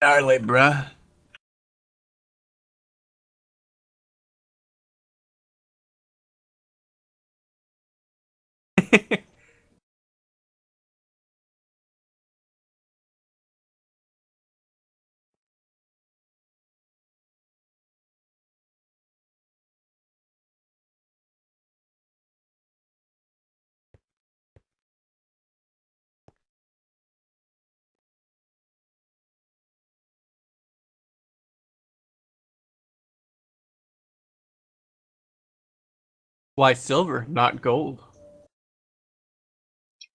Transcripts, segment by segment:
Gnarly, bruh. Why silver, not gold?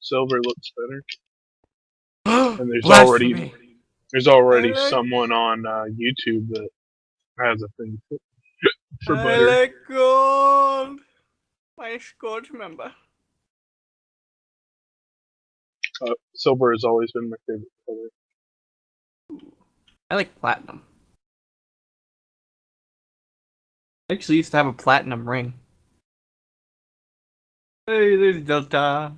Silver looks better. And Blasphemy. there's already I like- someone on YouTube that has a thing for I butter. like gold. My gold member. Silver has always been my favorite color. I like platinum. I actually used to have a platinum ring. Hey, there's Delta.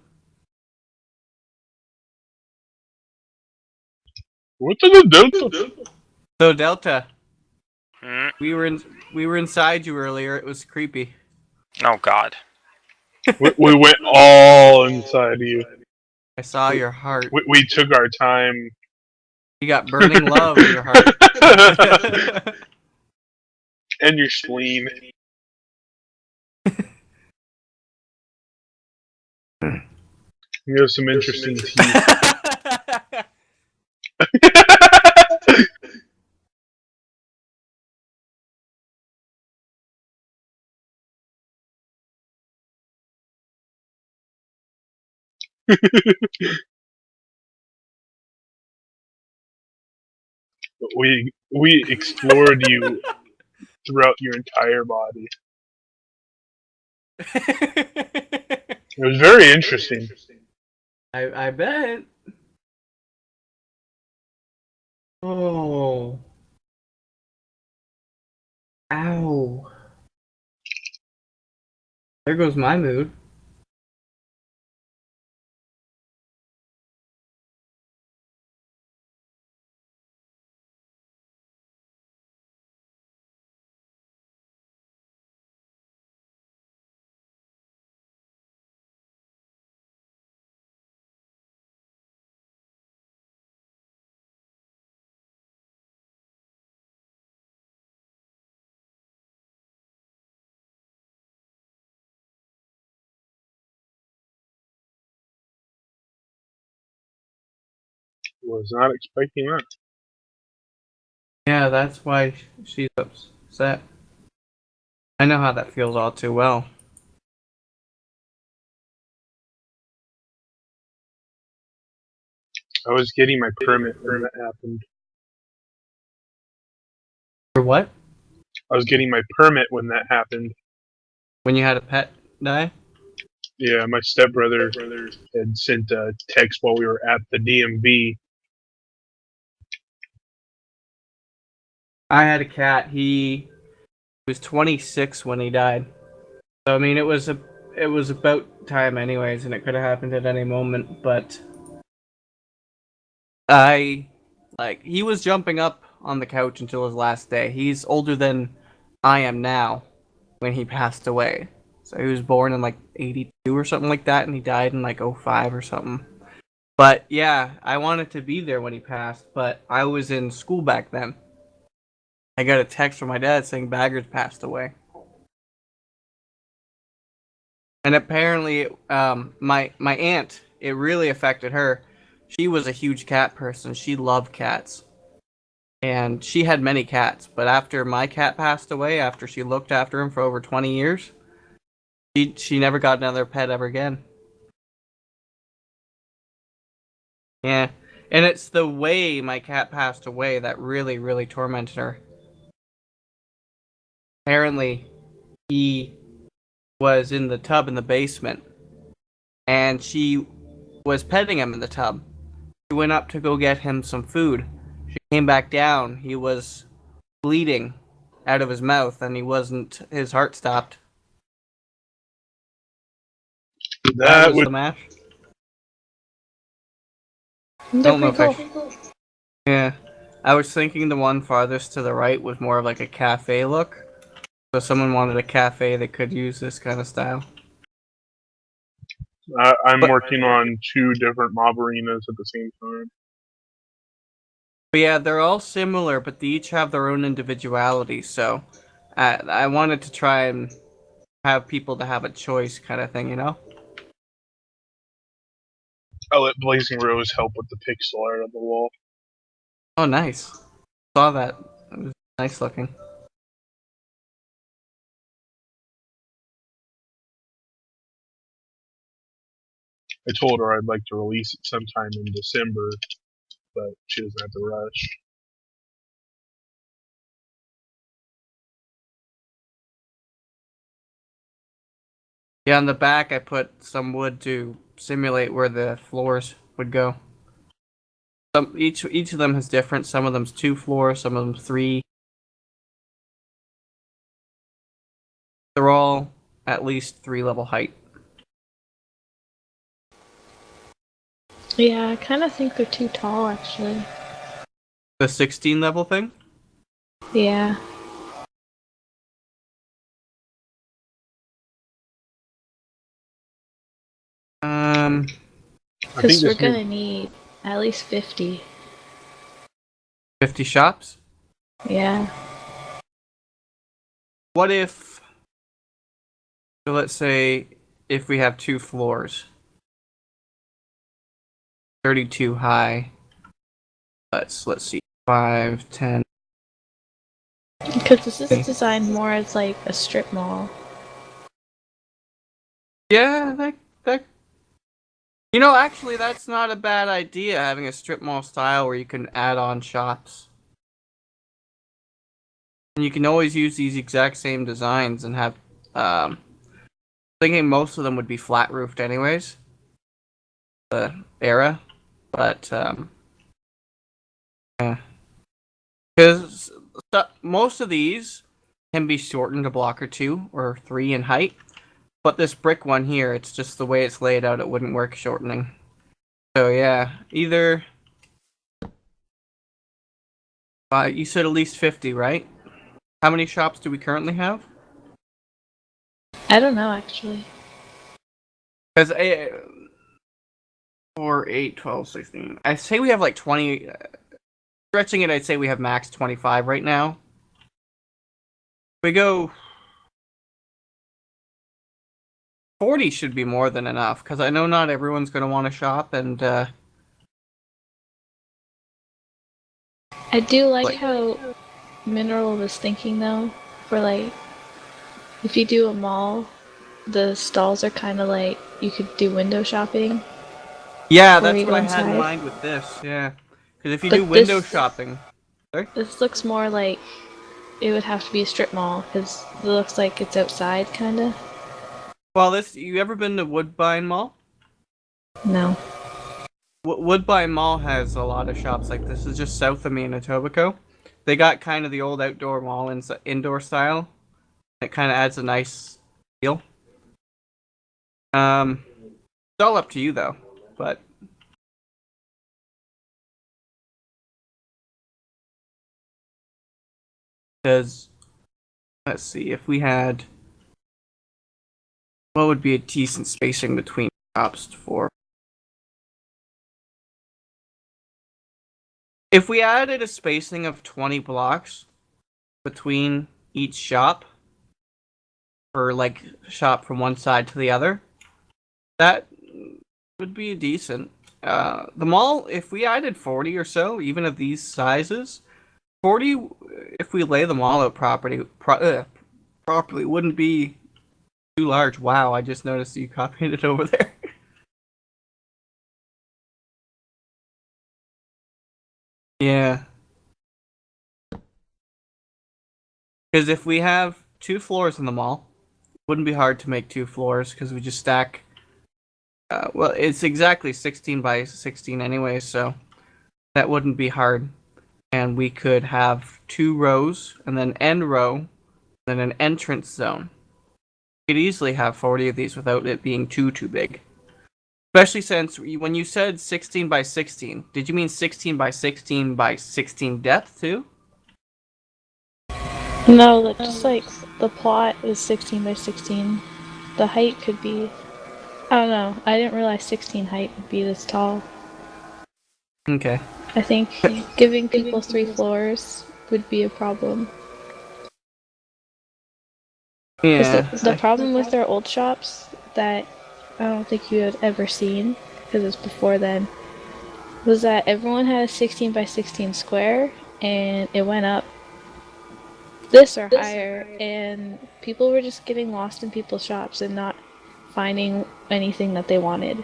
What the Delta? So Delta, Hmm? we were inside you earlier. It was creepy. Oh God. We went all inside you. I saw your heart. We took our time. You got burning love in your heart. And your spleen. You have some interesting teeth. We explored you throughout your entire body. It was very interesting. I bet. Oh. Ow. There goes my mood. Was not expecting that. Yeah, that's why she's upset. I know how that feels all too well. I was getting my permit when that happened. For what? I was getting my permit when that happened. When you had a pet die? Yeah, my stepbrother had sent a text while we were at the DMV. I had a cat. He was 26 when he died. So I mean, it was about time anyways, and it could have happened at any moment. But he was jumping up on the couch until his last day. He's older than I am now when he passed away. So he was born in like 82 or something like that, and he died in like 05 or something. But yeah, I wanted to be there when he passed, but I was in school back then. I got a text from my dad saying Baggers passed away. And apparently, my aunt, it really affected her. She was a huge cat person. She loved cats. and she had many cats. But after my cat passed away, after she looked after him for over 20 years, she never got another pet ever again. Yeah, and it's the way my cat passed away that really, really tormented her. Apparently, he was in the tub in the basement, and she was petting him in the tub. She went up to go get him some food. She came back down. He was bleeding out of his mouth, and he wasn't. His heart stopped. That That was would the mash. I They're don't know pretty if cool. Yeah, I was thinking the one farthest to the right was more of like a cafe look. So if someone wanted a cafe, they could use this kind of style. I'm But, working on 2 different mob arenas at the same time. but yeah, they're all similar, but they each have their own individuality. So I wanted to try and have people to have a choice kind of thing, you know? I let Blazing Rose help with the pixel art on the wall. Oh, nice. Saw that. It was nice looking. I told her I'd like to release it sometime in December, but she doesn't have to rush. Yeah, on the back, I put some wood to simulate where the floors would go. Each of them is different. Some of them's 2 floors, some of them 3. They're all at least 3 level height. Yeah, I kind of think they're too tall, actually. The 16 level thing? Yeah. Um, I think Because we're this new gonna need at least 50. 50 shops? Yeah. What if, so let's say if we have 2 floors, 32 high, let's see, 5, 10. Because this is designed more as like a strip mall. Yeah, that actually, that's not a bad idea, having a strip mall style where you can add on shops. And you can always use these exact same designs and have, thinking most of them would be flat roofed anyways, the era, but, yeah. Because most of these can be shortened a block or 2 or 3 in height, but this brick one here, it's just the way it's laid out, it wouldn't work shortening. So yeah, either you said at least 50, right? How many shops do we currently have? I don't know, actually. Because 4, 8, 12, 16. I say we have like 20. Stretching it, I'd say we have max 25 right now. We go 40 should be more than enough, because I know not everyone's going to want to shop, and I do like Like- how Mineral was thinking, though, for like, if you do a mall, the stalls are kind of like you could do window shopping. yeah, Before that's you what go I had in inside. mind with this. Yeah, because if you But do window this- shopping, sorry. This looks more like it would have to be a strip mall because it looks like it's outside, kind of. Well, this you ever been to Woodbine Mall? No. Woodbine Mall has a lot of shops like this. It's just south of me in Etobicoke. They got kind of the old outdoor mall in indoor style. It kind of adds a nice feel. It's all up to you though, but because let's see if we had what would be a decent spacing between shops for. If we added a spacing of 20 blocks between each shop, or like shop from one side to the other, that would be decent. The mall, if we added 40 or so, even of these sizes, 40, if we lay them all out properly, wouldn't be too large. Wow, I just noticed you copied it over there. Yeah. Because if we have 2 floors in the mall, it wouldn't be hard to make 2 floors because we just stack. Well, it's exactly 16 by 16 anyway, so that wouldn't be hard. And we could have 2 rows, and then end row, then an entrance zone. We could easily have 40 of these without it being too big. Especially since when you said 16 by 16, did you mean 16 by 16 by 16 depth too? No, just like the plot is 16 by 16. The height could be. I don't know. I didn't realize 16 height would be this tall. Okay. I think giving people 3 floors would be a problem. Yeah. The problem with their old shops that I don't think you had ever seen, because it's before then, was that everyone had a 16 by 16 square, and it went up this or higher, and people were just getting lost in people's shops and not finding anything that they wanted.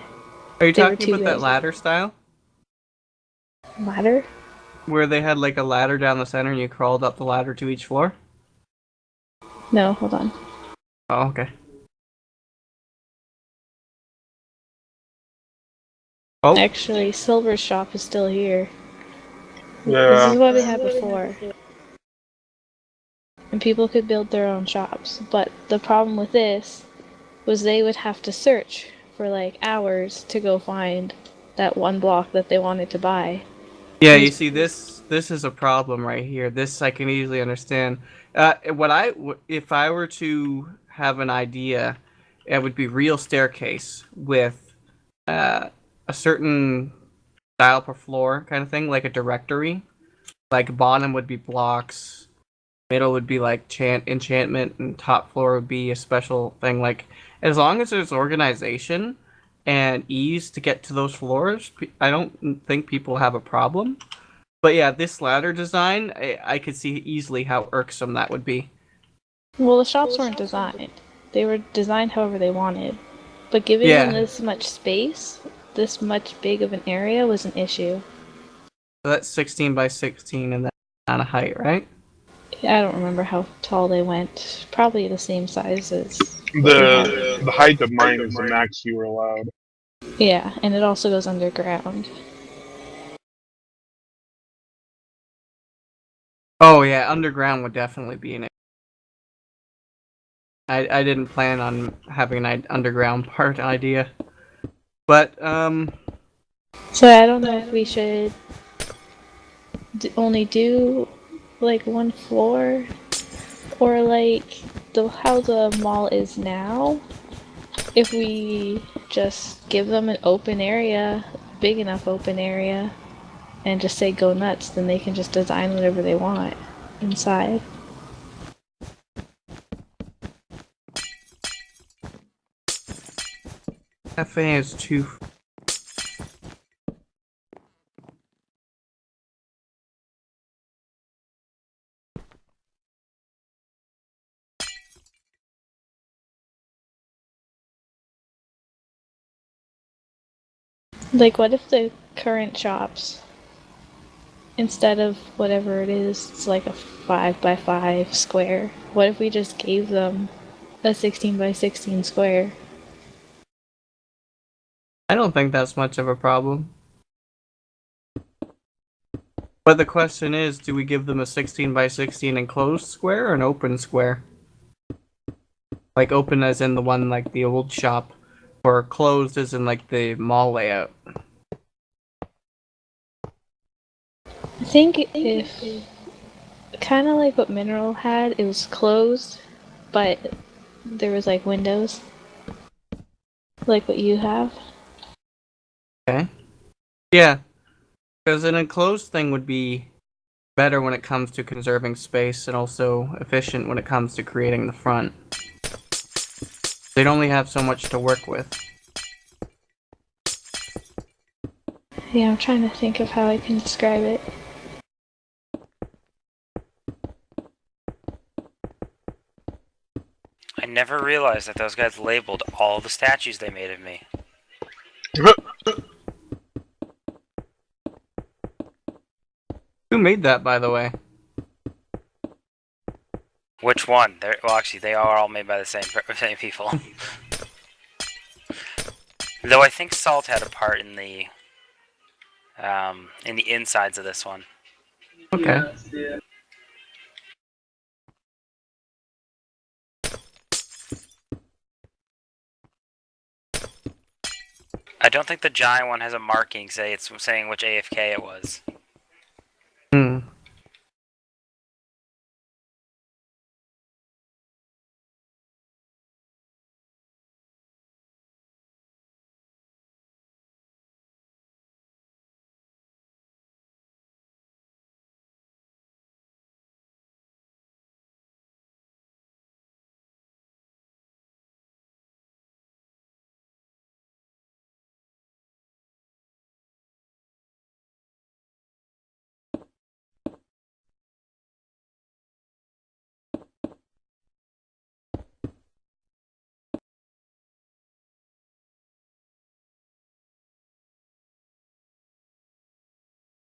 Are you They were talking too about that big. ladder style? Ladder? Where they had like a ladder down the center and you crawled up the ladder to each floor? No, hold on. Oh, okay. Oh, Actually, Silver's shop is still here. This Yeah. is what we had before. And people could build their own shops. But the problem with this was they would have to search for like hours to go find that one block that they wanted to buy. yeah. You see, this is a problem right here. This I can easily understand. If I were to have an idea, it would be real staircase with a certain style per floor kind of thing, like a directory. Like bottom would be blocks, middle would be like enchantment, and top floor would be a special thing. Like as long as there's organization and ease to get to those floors, I don't think people have a problem. But yeah, this ladder design, I could see easily how irksome that would be. Well, the shops weren't designed. They were designed however they wanted. But giving them Yeah, this much space, this much big of an area, was an issue. so that's 16 by 16 and that kind of height, right? I don't remember how tall they went. Probably the same size as what we had. The height of mine is the max you were allowed. Yeah, and it also goes underground. Oh yeah, underground would definitely be an. I didn't plan on having an underground part idea, but So I don't know if we should only do like 1 floor, or like how the mall is now. If we just give them an open area, big enough open area, and just say go nuts, then they can just design whatever they want inside. cafe is two. Like, what if the current shops, instead of whatever it is, it's like a 5 by 5 square. What if we just gave them a 16 by 16 square? I don't think that's much of a problem. But the question is, do we give them a 16 by 16 enclosed square or an open square? Like open as in the one like the old shop, or closed as in like the mall layout? I think if kind of like what Mineral had, it was closed, but there was like windows, like what you have. Okay. Yeah, because an enclosed thing would be better when it comes to conserving space and also efficient when it comes to creating the front. They'd only have so much to work with. Yeah, I'm trying to think of how I can describe it. never realized that those guys labeled all the statues they made of me. Who made that, by the way? Which one? Well, actually, they are all made by the same people. Though I think Salt had a part in the insides of this one. Okay. I don't think the giant one has a marking saying which AFK it was.